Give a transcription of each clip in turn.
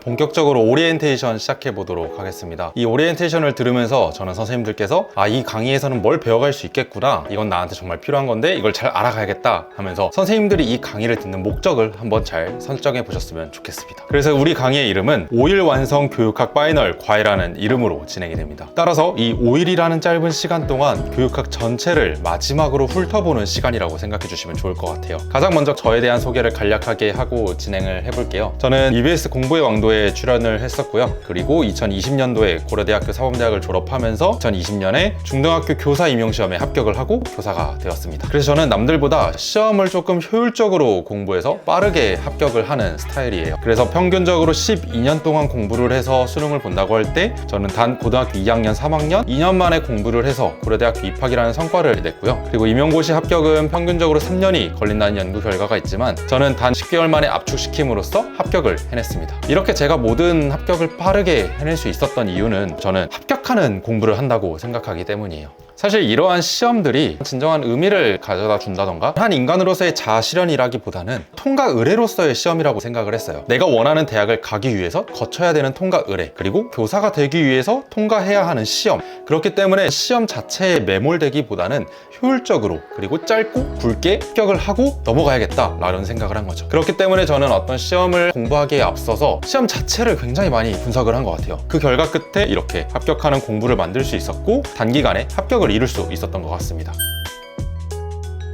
본격적으로 오리엔테이션 시작해 보도록 하겠습니다. 이 오리엔테이션을 들으면서 저는 선생님들께서 이 강의에서는 뭘 배워갈 수 있겠구나, 이건 나한테 정말 필요한 건데 이걸 잘 알아가야겠다 하면서 선생님들이 이 강의를 듣는 목적을 한번 잘 설정해 보셨으면 좋겠습니다. 그래서 우리 강의의 이름은 5일 완성 교육학 파이널 과외라는 이름으로 진행이 됩니다. 따라서 이 5일이라는 짧은 시간 동안 교육학 전체를 마지막으로 훑어보는 시간이라고 생각해 주시면 좋을 것 같아요. 가장 먼저 저에 대한 소개를 간략하게 하고 진행을 해볼게요. 저는 EBS 공부의 왕도에 출연을 했었고요. 그리고 2020년도에 고려대학교 사범대학을 졸업하면서 2020년에 중등학교 교사 임용시험에 합격을 하고 교사가 되었습니다. 그래서 저는 남들보다 시험을 조금 효율적으로 공부해서 빠르게 합격을 하는 스타일이에요. 그래서 평균적으로 12년 동안 공부를 해서 수능을 본다고 할 때 저는 단 고등학교 2학년, 3학년 2년 만에 공부를 해서 고려대학교 입학이라는 성과를 냈고요. 그리고 임용고시 합격은 평균적으로 3년이 걸린다는 연구 결과가 있지만 저는 단 10개월 만에 압축시킴으로써 합격을 해냈습니다. 이렇게 제가 모든 합격을 빠르게 해낼 수 있었던 이유는 저는 합격하는 공부를 한다고 생각하기 때문이에요. 사실 이러한 시험들이 진정한 의미를 가져다 준다던가 한 인간으로서의 자아실현이라기보다는 통과 의례로서의 시험이라고 생각을 했어요. 내가 원하는 대학을 가기 위해서 거쳐야 되는 통과 의례, 그리고 교사가 되기 위해서 통과해야 하는 시험, 그렇기 때문에 시험 자체에 매몰되기보다는 효율적으로 그리고 짧고 굵게 합격을 하고 넘어가야겠다라는 생각을 한 거죠. 그렇기 때문에 저는 어떤 시험을 공부하기에 앞서서 시험 자체를 굉장히 많이 분석을 한 것 같아요. 그 결과 끝에 이렇게 합격하는 공부를 만들 수 있었고 단기간에 합격을 이룰 수 있었던 것 같습니다.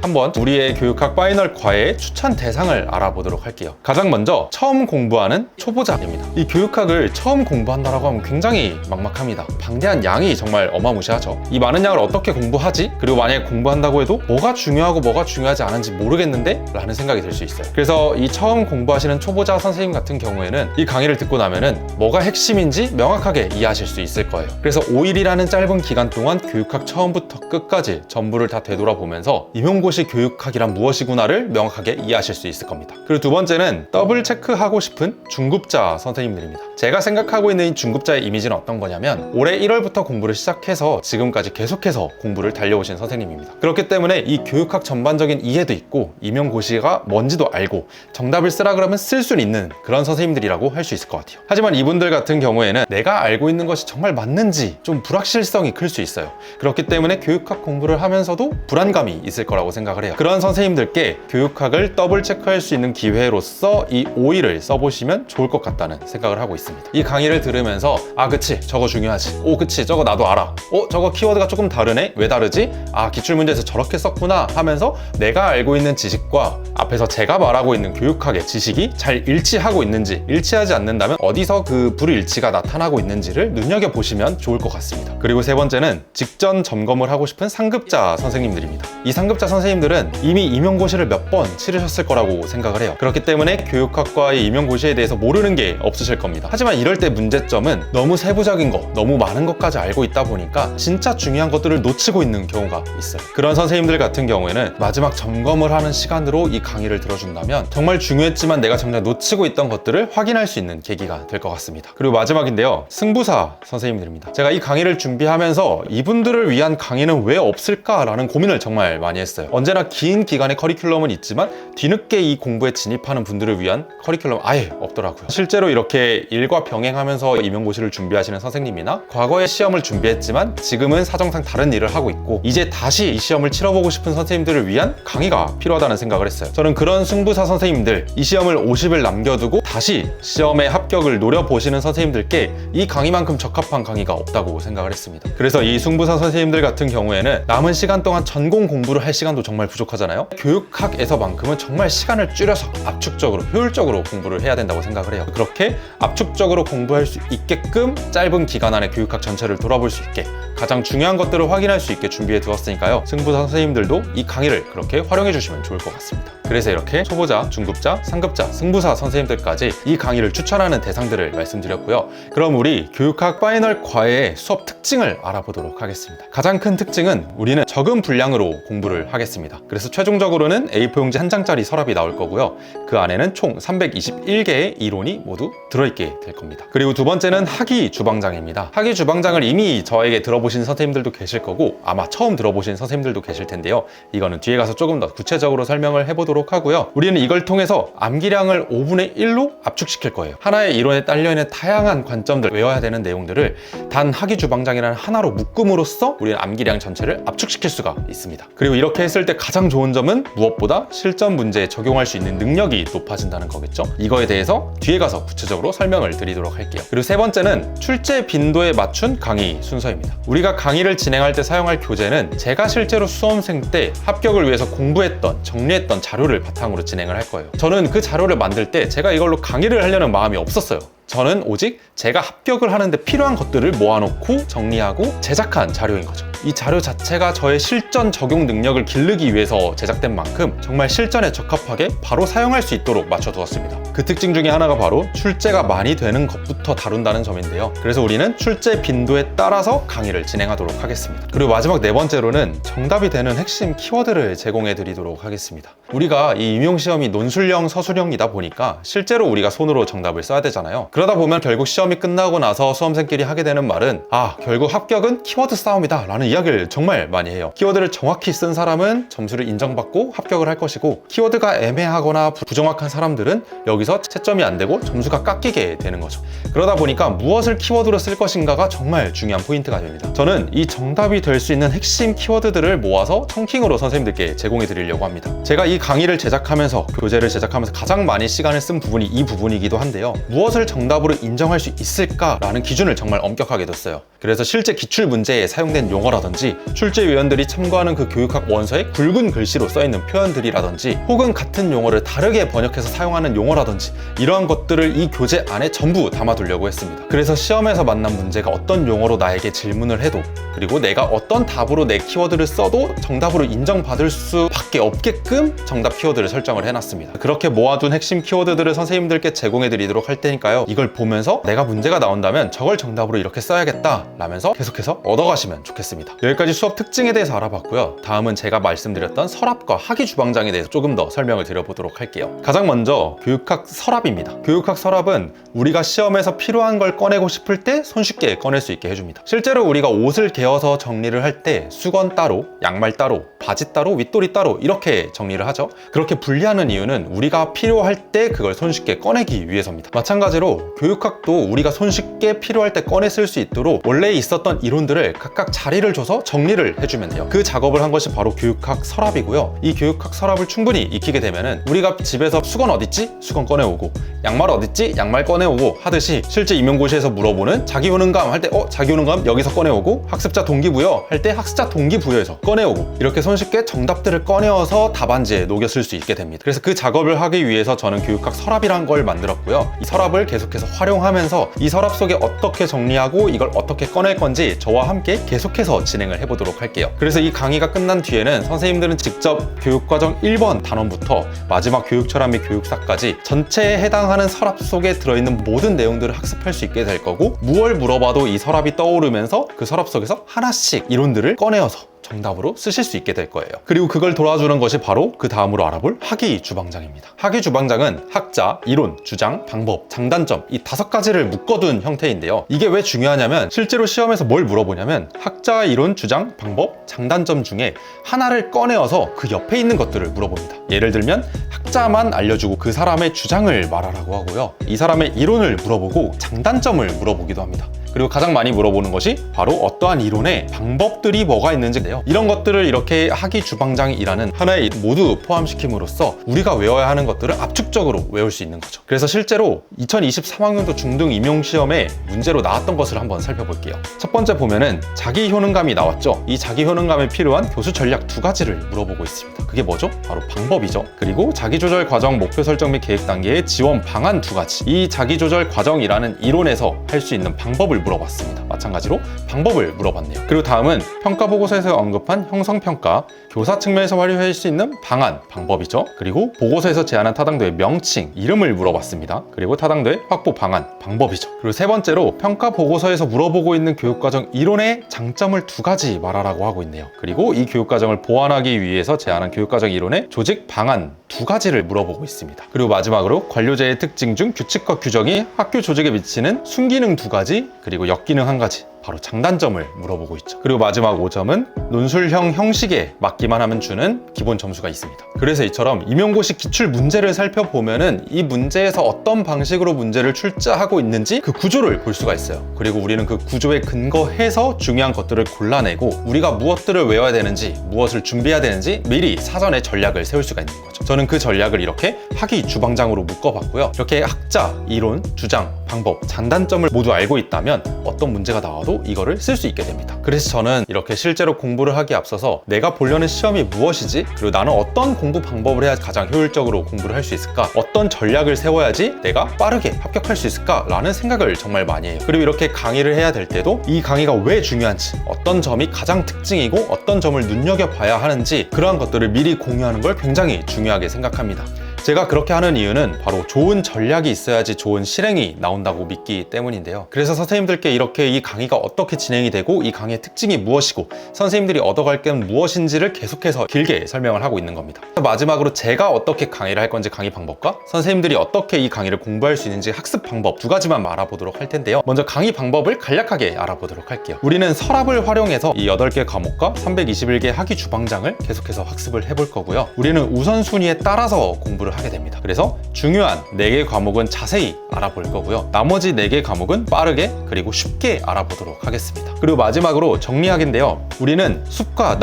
한번 우리의 교육학 파이널 과외의 추천 대상을 알아보도록 할게요. 가장 먼저 처음 공부하는 초보자입니다. 이 교육학을 처음 공부한다라고 하면 굉장히 막막합니다. 방대한 양이 정말 어마무시하죠. 이 많은 양을 어떻게 공부하지? 그리고 만약에 공부한다고 해도 뭐가 중요하고 뭐가 중요하지 않은지 모르겠는데? 라는 생각이 들 수 있어요. 그래서 이 처음 공부하시는 초보자 선생님 같은 경우에는 이 강의를 듣고 나면은 뭐가 핵심인지 명확하게 이해하실 수 있을 거예요. 그래서 5일이라는 짧은 기간 동안 교육학 처음부터 끝까지 전부를 다 되돌아보면서 임용고시 교육학이란 무엇이구나를 명확하게 이해하실 수 있을 겁니다. 그리고 두 번째는 더블 체크하고 싶은 중급자 선생님들입니다. 제가 생각하고 있는 이 중급자의 이미지는 어떤 거냐면 올해 1월부터 공부를 시작해서 지금까지 계속해서 공부를 달려오신 선생님입니다. 그렇기 때문에 이 교육학 전반적인 이해도 있고 임용고시가 뭔지도 알고 정답을 쓰라 그러면 쓸 수 있는 그런 선생님들이라고 할 수 있을 것 같아요. 하지만 이분들 같은 경우에는 내가 알고 있는 것이 정말 맞는지 좀 불확실성이 클 수 있어요. 그렇기 때문에 교육학 공부를 하면서도 불안감이 있을 거라고 생각을 해요. 그런 선생님들께 교육학을 더블 체크할 수 있는 기회로서 이 5일을 써보시면 좋을 것 같다는 생각을 하고 있습니다. 이 강의를 들으면서 그치 저거 중요하지, 그치 저거 나도 알아, 저거 키워드가 조금 다르네, 왜 다르지? 기출문제에서 저렇게 썼구나 하면서 내가 알고 있는 지식과 앞에서 제가 말하고 있는 교육학의 지식이 잘 일치하고 있는지, 일치하지 않는다면 어디서 그 불일치가 나타나고 있는지를 눈여겨보시면 좋을 것 같습니다. 그리고 세 번째는 직전 점검을 하고 싶은 상급자 선생님들입니다. 이 상급자 선생님들은 이미 임용고시를 몇 번 치르셨을 거라고 생각을 해요. 그렇기 때문에 교육학과의 임용고시에 대해서 모르는 게 없으실 겁니다. 하지만 이럴 때 문제점은 너무 세부적인 거, 너무 많은 것까지 알고 있다 보니까 진짜 중요한 것들을 놓치고 있는 경우가 있어요. 그런 선생님들 같은 경우에는 마지막 점검을 하는 시간으로 이 강의를 들어준다면 정말 중요했지만 내가 정작 놓치고 있던 것들을 확인할 수 있는 계기가 될 것 같습니다. 그리고 마지막인데요, 승부사 선생님들입니다. 제가 이 강의를 준비하면서 이분들을 위한 강의는 왜 없을까라는 고민을 정말 많이 했어요. 언제나 긴 기간의 커리큘럼은 있지만 뒤늦게 이 공부에 진입하는 분들을 위한 커리큘럼 아예 없더라고요. 실제로 이렇게 일과 병행하면서 임용고시를 준비하시는 선생님이나 과거에 시험을 준비했지만 지금은 사정상 다른 일을 하고 있고 이제 다시 이 시험을 치러보고 싶은 선생님들을 위한 강의가 필요하다는 생각을 했어요. 저는 그런 승부사 선생님들, 이 시험을 50일 남겨두고 다시 시험에 합격을 노려보시는 선생님들께 이 강의만큼 적합한 강의가 없다고 생각을 했습니다. 그래서 이 승부사 선생님들 같은 경우에는 남은 시간 동안 전공 공부를 할 시간도 정말 부족하잖아요. 교육학에서만큼은 정말 시간을 줄여서 압축적으로 효율적으로 공부를 해야 된다고 생각을 해요. 그렇게 압축적으로 공부할 수 있게끔 짧은 기간 안에 교육학 전체를 돌아볼 수 있게 가장 중요한 것들을 확인할 수 있게 준비해 두었으니까요, 승부사 선생님들도 이 강의를 그렇게 활용해 주시면 좋을 것 같습니다. 그래서 이렇게 초보자, 중급자, 상급자, 승부사 선생님들까지 이 강의를 추천하는 대상들을 말씀드렸고요. 그럼 우리 교육학 파이널 과외의 수업 특징을 알아보도록 하겠습니다. 가장 큰 특징은 우리는 적은 분량으로 공부를 하겠습니다. 하겠습니다. 그래서 최종적으로는 A4 용지 한 장짜리 서랍이 나올 거고요. 그 안에는 총 321개의 이론이 모두 들어있게 될 겁니다. 그리고 두 번째는 학위 주방장입니다. 학위 주방장을 이미 저에게 들어보신 선생님들도 계실 거고 아마 처음 들어보신 선생님들도 계실 텐데요. 이거는 뒤에 가서 조금 더 구체적으로 설명을 해보도록 하고요. 우리는 이걸 통해서 암기량을 5분의 1로 압축시킬 거예요. 하나의 이론에 딸려있는 다양한 관점들, 외워야 되는 내용들을 단 학위 주방장이라는 하나로 묶음으로써 우리는 암기량 전체를 압축시킬 수가 있습니다. 그리고 이렇게 했을 때 가장 좋은 점은 무엇보다 실전 문제에 적용할 수 있는 능력이 높아진다는 거겠죠. 이거에 대해서 뒤에 가서 구체적으로 설명을 드리도록 할게요. 그리고 세 번째는 출제 빈도에 맞춘 강의 순서입니다. 우리가 강의를 진행할 때 사용할 교재는 제가 실제로 수험생 때 합격을 위해서 공부했던, 정리했던 자료를 바탕으로 진행을 할 거예요. 저는 그 자료를 만들 때 제가 이걸로 강의를 하려는 마음이 없었어요. 저는 오직 제가 합격을 하는데 필요한 것들을 모아놓고 정리하고 제작한 자료인 거죠. 이 자료 자체가 저의 실전 적용 능력을 기르기 위해서 제작된 만큼 정말 실전에 적합하게 바로 사용할 수 있도록 맞춰두었습니다. 그 특징 중에 하나가 바로 출제가 많이 되는 것부터 다룬다는 점인데요. 그래서 우리는 출제 빈도에 따라서 강의를 진행하도록 하겠습니다. 그리고 마지막 네 번째로는 정답이 되는 핵심 키워드를 제공해 드리도록 하겠습니다. 우리가 이 임용시험이 논술형, 서술형이다 보니까 실제로 우리가 손으로 정답을 써야 되잖아요. 그러다 보면 결국 시험이 끝나고 나서 수험생끼리 하게 되는 말은 결국 합격은 키워드 싸움이다 라는 이야기를 정말 많이 해요. 키워드를 정확히 쓴 사람은 점수를 인정받고 합격을 할 것이고 키워드가 애매하거나 부정확한 사람들은 여기서 채점이 안 되고 점수가 깎이게 되는 거죠. 그러다 보니까 무엇을 키워드로 쓸 것인가가 정말 중요한 포인트가 됩니다. 저는 이 정답이 될 수 있는 핵심 키워드들을 모아서 청킹으로 선생님들께 제공해 드리려고 합니다. 제가 이 강의를 제작하면서, 교재를 제작하면서 가장 많이 시간을 쓴 부분이 이 부분이기도 한데요. 무엇을 정답으로 인정할 수 있을까라는 기준을 정말 엄격하게 뒀어요. 그래서 실제 기출 문제에 사용된 용어라든지 출제위원들이 참고하는 그 교육학 원서에 굵은 글씨로 써있는 표현들이라든지 혹은 같은 용어를 다르게 번역해서 사용하는 용어라든지 이러한 것들을 이 교재 안에 전부 담아두려고 했습니다. 그래서 시험에서 만난 문제가 어떤 용어로 나에게 질문을 해도 그리고 내가 어떤 답으로 내 키워드를 써도 정답으로 인정받을 수밖에 없게끔 정답 키워드를 설정을 해놨습니다. 그렇게 모아둔 핵심 키워드들을 선생님들께 제공해 드리도록 할 테니까요. 이걸 보면서 내가 문제가 나온다면 저걸 정답으로 이렇게 써야겠다 라면서 계속해서 얻어가시면 좋겠습니다. 여기까지 수업 특징에 대해서 알아봤고요. 다음은 제가 말씀드렸던 서랍과 학위 주방장에 대해서 조금 더 설명을 드려보도록 할게요. 가장 먼저 교육학 서랍입니다. 교육학 서랍은 우리가 시험에서 필요한 걸 꺼내고 싶을 때 손쉽게 꺼낼 수 있게 해줍니다. 실제로 우리가 옷을 개어서 정리를 할 때 수건 따로, 양말 따로, 바지 따로, 윗도리 따로 이렇게 정리를 하죠. 그렇게 분리하는 이유는 우리가 필요할 때 그걸 손쉽게 꺼내기 위해서입니다. 마찬가지로 교육학도 우리가 손쉽게 필요할 때 꺼내 쓸 수 있도록 원래 있었던 이론들을 각각 자리를 줘서 정리를 해주면 돼요. 그 작업을 한 것이 바로 교육학 서랍이고요. 이 교육학 서랍을 충분히 익히게 되면은 우리가 집에서 수건 어딨지? 수건 꺼내오고 양말 어딨지? 양말 꺼내오고 하듯이 실제 임용고시에서 물어보는 자기효능감 할 때 자기효능감 여기서 꺼내오고 학습자 동기부여 할 때 학습자 동기부여에서 꺼내오고 이렇게 손쉽게 정답들을 꺼내어서 답안지에 녹여 쓸 수 있게 됩니다. 그래서 그 작업을 하기 위해서 저는 교육학 서랍이란 걸 만들었고요. 이 서랍을 계속해서 활용하면서 이 서랍 속에 어떻게 정리하고 이걸 어떻게 꺼낼 건지 저와 함께 계속해서 진행을 해보도록 할게요. 그래서 이 강의가 끝난 뒤에는 선생님들은 직접 교육과정 1번 단원부터 마지막 교육철학 및 교육사까지 전체에 해당하는 서랍 속에 들어있는 모든 내용들을 학습할 수 있게 될 거고 무얼 물어봐도 이 서랍이 떠오르면서 그 서랍 속에서 하나씩 이론들을 꺼내어서 정답으로 쓰실 수 있게 될 거예요. 그리고 그걸 도와주는 것이 바로 그 다음으로 알아볼 학위 주방장입니다. 학위 주방장은 학자, 이론, 주장, 방법, 장단점 이 5가지를 묶어둔 형태인데요. 이게 왜 중요하냐면 실제로 시험에서 뭘 물어보냐면 학자, 이론, 주장, 방법, 장단점 중에 하나를 꺼내어서 그 옆에 있는 것들을 물어봅니다. 예를 들면 학자만 알려주고 그 사람의 주장을 말하라고 하고요. 이 사람의 이론을 물어보고 장단점을 물어보기도 합니다. 그리고 가장 많이 물어보는 것이 바로 어떠한 이론의 방법들이 뭐가 있는지인데요. 이런 것들을 이렇게 학위 주방장이라는 하나의 모두 포함시킴으로써 우리가 외워야 하는 것들을 압축적으로 외울 수 있는 거죠. 그래서 실제로 2023학년도 중등 임용시험에 문제로 나왔던 것을 한번 살펴볼게요. 첫 번째 보면은 자기 효능감이 나왔죠. 이 자기 효능감에 필요한 교수 전략 2가지를 물어보고 있습니다. 그게 뭐죠? 바로 방법이죠. 그리고 자기조절 과정, 목표 설정 및 계획 단계의 지원 방안 2가지. 이 자기조절 과정이라는 이론에서 할 수 있는 방법을 물어봤습니다. 마찬가지로 방법을 물어봤네요. 그리고 다음은 평가 보고서에서 언급한 형성평가, 교사 측면에서 활용할 수 있는 방안, 방법이죠. 그리고 보고서에서 제안한 타당도의 명칭, 이름을 물어봤습니다. 그리고 타당도의 확보 방안, 방법이죠. 그리고 세 번째로 평가 보고서에서 물어보고 있는 교육과정 이론의 장점을 2가지 말하라고 하고 있네요. 그리고 이 교육과정을 보완하기 위해서 제안한 교육과정 이론의 조직 방안 2가지를 물어보고 있습니다. 그리고 마지막으로 관료제의 특징 중 규칙과 규정이 학교 조직에 미치는 순기능 2가지, 그리고 역기능 1가지, 바로 장단점을 물어보고 있죠. 그리고 마지막 5점은 논술형 형식에 맞기만 하면 주는 기본 점수가 있습니다. 그래서 이처럼 임용고시 기출 문제를 살펴보면은 이 문제에서 어떤 방식으로 문제를 출제하고 있는지 그 구조를 볼 수가 있어요. 그리고 우리는 그 구조에 근거해서 중요한 것들을 골라내고 우리가 무엇들을 외워야 되는지, 무엇을 준비해야 되는지 미리 사전에 전략을 세울 수가 있는 거죠. 저는 그 전략을 이렇게 학위 주방장으로 묶어봤고요. 이렇게 학자, 이론, 주장, 방법, 장단점을 모두 알고 있다면 어떤 문제가 나와도 이거를 쓸 수 있게 됩니다. 그래서 저는 이렇게 실제로 공부를 하기에 앞서서 내가 보려는 시험이 무엇이지? 그리고 나는 어떤 공부 방법을 해야 가장 효율적으로 공부를 할 수 있을까? 어떤 전략을 세워야지 내가 빠르게 합격할 수 있을까? 라는 생각을 정말 많이 해요. 그리고 이렇게 강의를 해야 될 때도 이 강의가 왜 중요한지, 어떤 점이 가장 특징이고 어떤 점을 눈여겨봐야 하는지 그러한 것들을 미리 공유하는 걸 굉장히 중요하게 생각합니다. 제가 그렇게 하는 이유는 바로 좋은 전략이 있어야지 좋은 실행이 나온다고 믿기 때문인데요. 그래서 선생님들께 이렇게 이 강의가 어떻게 진행이 되고 이 강의의 특징이 무엇이고 선생님들이 얻어갈 게 무엇인지를 계속해서 길게 설명을 하고 있는 겁니다. 마지막으로 제가 어떻게 강의를 할 건지 강의 방법과 선생님들이 어떻게 이 강의를 공부할 수 있는지 학습 방법 2가지만 알아보도록 할 텐데요. 먼저 강의 방법을 간략하게 알아보도록 할게요. 우리는 서랍을 활용해서 이 8개 과목과 321개 학위 주방장을 계속해서 학습을 해볼 거고요. 우리는 우선순위에 따라서 공부를 하게 됩니다. 그래서 중요한 4개 과목은 자세히 알아볼 거고요. 나머지 4개 과목은 빠르게 그리고 쉽게 알아보도록 하겠습니다. 그리고 마지막으로 정리하기인데요. 우리는 숲과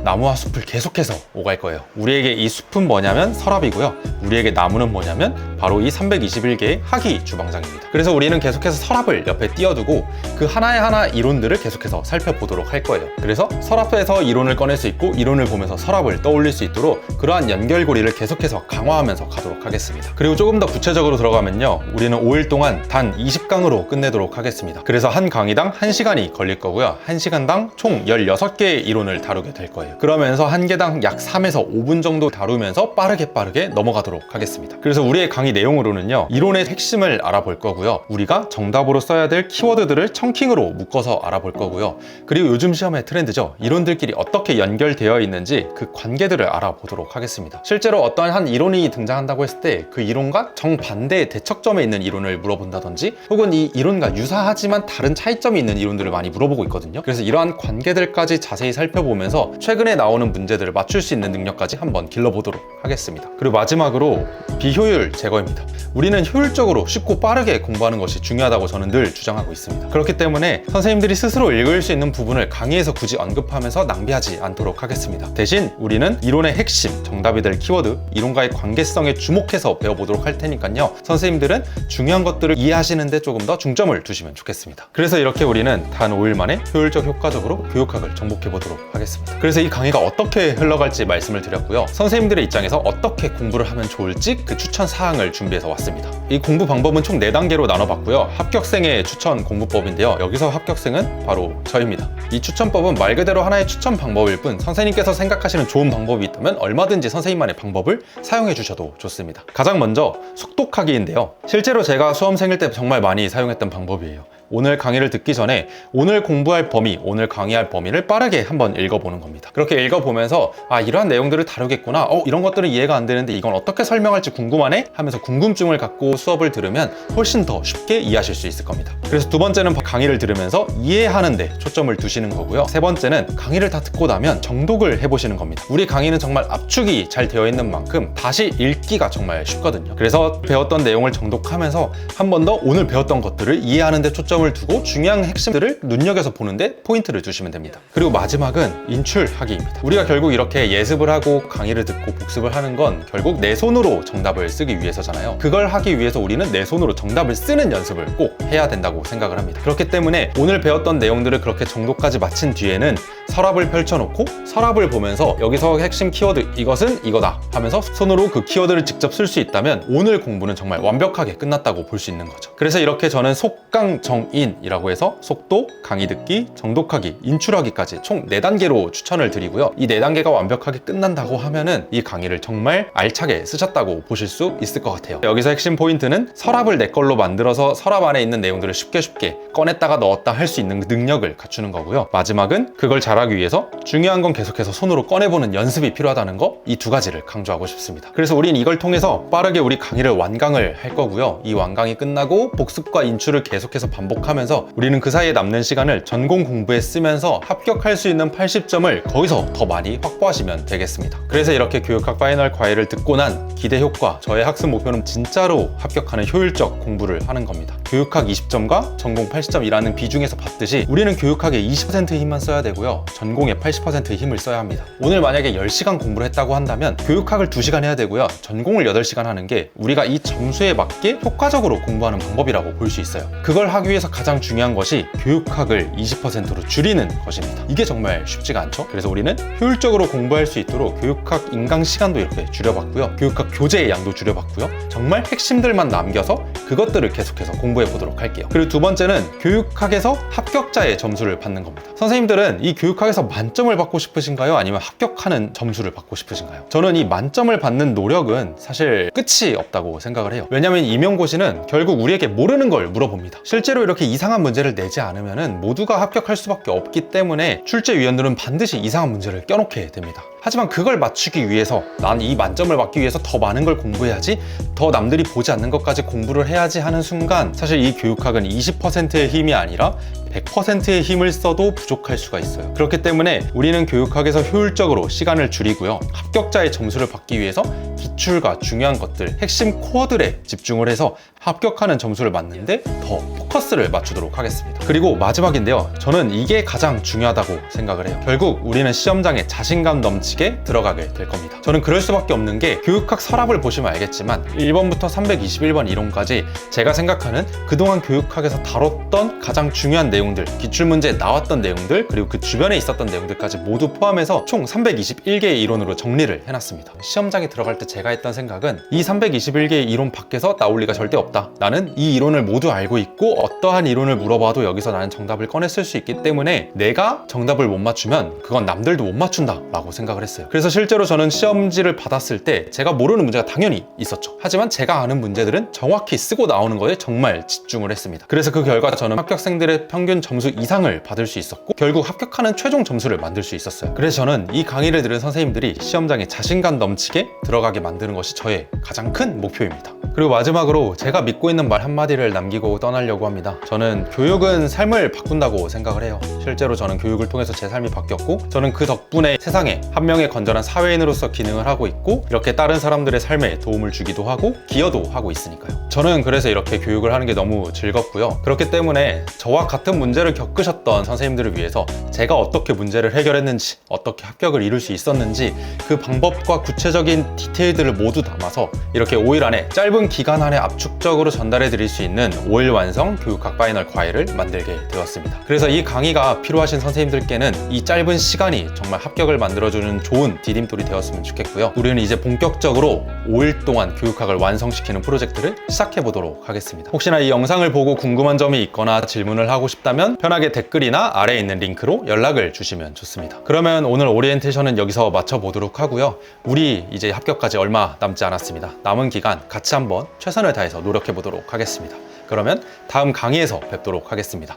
나무와 숲을 계속해서 오갈 거예요. 우리에게 이 숲은 뭐냐면 서랍이고요. 우리에게 나무는 뭐냐면 바로 이 321개의 학위 주방장입니다. 그래서 우리는 계속해서 서랍을 옆에 띄워두고 그 하나 이론들을 계속해서 살펴보도록 할 거예요. 그래서 서랍에서 이론을 꺼낼 수 있고 이론을 보면서 서랍을 떠올릴 수 있도록 그러한 연결고리를 계속해서 강화하면서 가도록 하겠습니다. 그리고 조금 더 구체적으로 들어가면요. 우리는 5일 동안 단 20강으로 끝내도록 하겠습니다. 그래서 한 강의당 1시간이 걸릴 거고요. 1시간당 총 16개의 이론을 다루게 될 거예요. 그러면서 한 개당 약 3에서 5분 정도 다루면서 빠르게 넘어가도록 하겠습니다. 그래서 우리의 강의 내용으로는요. 이론의 핵심을 알아볼 거고요. 우리가 정답으로 써야 될 키워드들을 청킹으로 묶어서 알아볼 거고요. 그리고 요즘 시험의 트렌드죠. 이론들끼리 어떻게 연결되어 있는지 그 관계들을 알아보도록 하겠습니다. 실제로 어떤 한 이론이 등장한다고 했을 때 그 이론과 정반대의 대척점에 있는 이론을 물어본다든지 혹은 이 이론과 유사하지만 다른 차이점이 있는 이론들을 많이 물어보고 있거든요. 그래서 이러한 관계들까지 자세히 살펴보면서 최근에 나오는 문제들을 맞출 수 있는 능력까지 한번 길러보도록 하겠습니다. 그리고 마지막으로 비효율 제거입니다. 우리는 효율적으로 쉽고 빠르게 공부하는 것이 중요하다고 저는 늘 주장하고 있습니다. 그렇기 때문에 선생님들이 스스로 읽을 수 있는 부분을 강의에서 굳이 언급하면서 낭비하지 않도록 하겠습니다. 대신 우리는 이론의 핵심, 정답이 될 키워드, 이론과의 관계성에 주목해서 배워보도록 할 테니까요. 선생님들은 중요한 것들을 이해하시는데 조금 더 중점을 두시면 좋겠습니다. 그래서 이렇게 우리는 단 5일 만에 효율적 효과적으로 교육학을 정복해보도록 하겠습니다. 그래서 이 강의가 어떻게 흘러갈지 말씀을 드렸고요. 선생님들의 입장에서 어떻게 공부를 하면 좋을지 그 추천 사항을 준비해서 왔습니다. 이 공부 방법은 총 4단계로 나눠봤고요. 합격생의 추천 공부법인데요. 여기서 합격생은 바로 저입니다. 이 추천법은 말 그대로 하나의 추천 방법일 뿐 선생님께서 생각하시는 좋은 방법이 있다면 얼마든지 선생님만의 방법을 사용해 주셔도 좋습니다. 가장 먼저 속독하기인데요. 실제로 제가 수험생일 때 정말 많이 사용했던 방법이에요. 오늘 강의를 듣기 전에 오늘 공부할 범위, 오늘 강의할 범위를 빠르게 한번 읽어보는 겁니다. 그렇게 읽어보면서 이러한 내용들을 다루겠구나, 이런 것들은 이해가 안 되는데 이건 어떻게 설명할지 궁금하네? 하면서 궁금증을 갖고 수업을 들으면 훨씬 더 쉽게 이해하실 수 있을 겁니다. 그래서 두 번째는 강의를 들으면서 이해하는 데 초점을 두시는 거고요. 세 번째는 강의를 다 듣고 나면 정독을 해보시는 겁니다. 우리 강의는 정말 압축이 잘 되어 있는 만큼 다시 읽기가 정말 쉽거든요. 그래서 배웠던 내용을 정독하면서 한 번 더 오늘 배웠던 것들을 이해하는 데 초점을 두고 중요한 핵심들을 눈여겨서 보는데 포인트를 주시면 됩니다. 그리고 마지막은 인출하기입니다. 우리가 결국 이렇게 예습을 하고 강의를 듣고 복습을 하는 건 결국 내 손으로 정답을 쓰기 위해서잖아요. 그걸 하기 위해서 우리는 내 손으로 정답을 쓰는 연습을 꼭 해야 된다고 있다고 생각을 합니다. 그렇기 때문에 오늘 배웠던 내용들을 그렇게 정도까지 마친 뒤에는 서랍을 펼쳐놓고 서랍을 보면서 여기서 핵심 키워드 이것은 이거다 하면서 손으로 그 키워드를 직접 쓸 수 있다면 오늘 공부는 정말 완벽하게 끝났다고 볼 수 있는 거죠. 그래서 이렇게 저는 속강정인이라고 해서 속도, 강의 듣기, 정독하기, 인출하기까지 총 4단계로 추천을 드리고요. 이 4단계가 완벽하게 끝난다고 하면은 이 강의를 정말 알차게 쓰셨다고 보실 수 있을 것 같아요. 여기서 핵심 포인트는 서랍을 내 걸로 만들어서 서랍 안에 있는 내용들을 쉽게 꺼냈다가 넣었다 할 수 있는 능력을 갖추는 거고요. 마지막은 그걸 잘하기 위해서 중요한 건 계속해서 손으로 꺼내보는 연습이 필요하다는 거, 이 2가지를 강조하고 싶습니다. 그래서 우린 이걸 통해서 빠르게 우리 강의를 완강을 할 거고요. 이 완강이 끝나고 복습과 인출을 계속해서 반복하면서 우리는 그 사이에 남는 시간을 전공 공부에 쓰면서 합격할 수 있는 80점을 거기서 더 많이 확보하시면 되겠습니다. 그래서 이렇게 교육학 파이널 과외를 듣고 난 기대 효과, 저의 학습 목표는 진짜로 합격하는 효율적 공부를 하는 겁니다. 교육학 20점과 전공 80점이라는 비중에서 봤듯이 우리는 교육학에 20%의 힘만 써야 되고요. 전공에 80%의 힘을 써야 합니다. 오늘 만약에 10시간 공부를 했다고 한다면 교육학을 2시간 해야 되고요. 전공을 8시간 하는 게 우리가 이 점수에 맞게 효과적으로 공부하는 방법이라고 볼 수 있어요. 그걸 하기 위해서 가장 중요한 것이 교육학을 20%로 줄이는 것입니다. 이게 정말 쉽지가 않죠? 그래서 우리는 효율적으로 공부할 수 있도록 교육학 인강 시간도 이렇게 줄여봤고요. 교육학 교재의 양도 줄여봤고요. 정말 핵심들만 남겨서 그것들을 계속해서 공부해 보도록 할게요. 그리고 2번째는 교육학에서 합격자의 점수를 받는 겁니다. 선생님들은 이 교육학에서 만점을 받고 싶으신가요? 아니면 합격하는 점수를 받고 싶으신가요? 저는 이 만점을 받는 노력은 사실 끝이 없다고 생각을 해요. 왜냐하면 임용고시는 결국 우리에게 모르는 걸 물어봅니다. 실제로 이렇게 이상한 문제를 내지 않으면 모두가 합격할 수밖에 없기 때문에 출제위원들은 반드시 이상한 문제를 껴놓게 됩니다. 하지만 그걸 맞추기 위해서 난 이 만점을 받기 위해서 더 많은 걸 공부해야지, 더 남들이 보지 않는 것까지 공부를 해야지 하는 순간 사실 이 교육학은 20%의 힘이 아니라 100%의 힘을 써도 부족할 수가 있어요. 그렇기 때문에 우리는 교육학에서 효율적으로 시간을 줄이고요. 합격자의 점수를 받기 위해서 기출과 중요한 것들, 핵심 코어들에 집중을 해서 합격하는 점수를 맞는데 더 포커스를 맞추도록 하겠습니다. 그리고 마지막인데요. 저는 이게 가장 중요하다고 생각을 해요. 결국 우리는 시험장에 자신감 넘치게 들어가게 될 겁니다. 저는 그럴 수밖에 없는 게 교육학 서랍을 보시면 알겠지만 1번부터 321번 이론까지 제가 생각하는 그동안 교육학에서 다뤘던 가장 중요한 내용들, 기출문제에 나왔던 내용들, 그리고 그 주변에 있었던 내용들까지 모두 포함해서 총 321개의 이론으로 정리를 해놨습니다. 시험장에 들어갈 때 제가 했던 생각은 이 321개의 이론 밖에서 나올 리가 절대 없다. 나는 이 이론을 모두 알고 있고 어떠한 이론을 물어봐도 여기서 나는 정답을 꺼냈을 수 있기 때문에 내가 정답을 못 맞추면 그건 남들도 못 맞춘다 라고 생각을 했어요. 그래서 실제로 저는 시험지를 받았을 때 제가 모르는 문제가 당연히 있었죠. 하지만 제가 아는 문제들은 정확히 쓰고 나오는 거에 정말 집중을 했습니다. 그래서 그 결과 저는 합격생들의 평균 점수 이상을 받을 수 있었고 결국 합격하는 최종 점수를 만들 수 있었어요. 그래서 저는 이 강의를 들은 선생님들이 시험장에 자신감 넘치게 들어가게 만드는 것이 저의 가장 큰 목표입니다. 그리고 마지막으로 제가 믿고 있는 말 한마디를 남기고 떠나려고 합니다. 저는 교육은 삶을 바꾼다고 생각을 해요. 실제로 저는 교육을 통해서 제 삶이 바뀌었고 저는 그 덕분에 세상에 한 명의 건전한 사회인으로서 기능을 하고 있고 이렇게 다른 사람들의 삶에 도움을 주기도 하고 기여도 하고 있으니까요. 저는 그래서 이렇게 교육을 하는 게 너무 즐겁고요. 그렇기 때문에 저와 같은 문제를 겪으셨던 선생님들을 위해서 제가 어떻게 문제를 해결했는지, 어떻게 합격을 이룰 수 있었는지 그 방법과 구체적인 디테일들을 모두 담아서 이렇게 5일 안에, 짧은 기간 안에 압축적으로 전달해 드릴 수 있는 5일 완성 교육학 파이널 과외를 만들게 되었습니다. 그래서 이 강의가 필요하신 선생님들께는 이 짧은 시간이 정말 합격을 만들어주는 좋은 디딤돌이 되었으면 좋겠고요. 우리는 이제 본격적으로 5일 동안 교육학을 완성시키는 프로젝트를 시작해 보도록 하겠습니다. 혹시나 이 영상을 보고 궁금한 점이 있거나 질문을 하고 싶다면 편하게 댓글이나 아래에 있는 링크로 연락을 주시면 좋습니다. 그러면 오늘 오리엔테이션은 여기서 마쳐보도록 하고요. 우리 이제 합격까지 얼마 남지 않았습니다. 남은 기간 같이 한번 최선을 다해서 노력해 보도록 하겠습니다. 그러면 다음 강의에서 뵙도록 하겠습니다.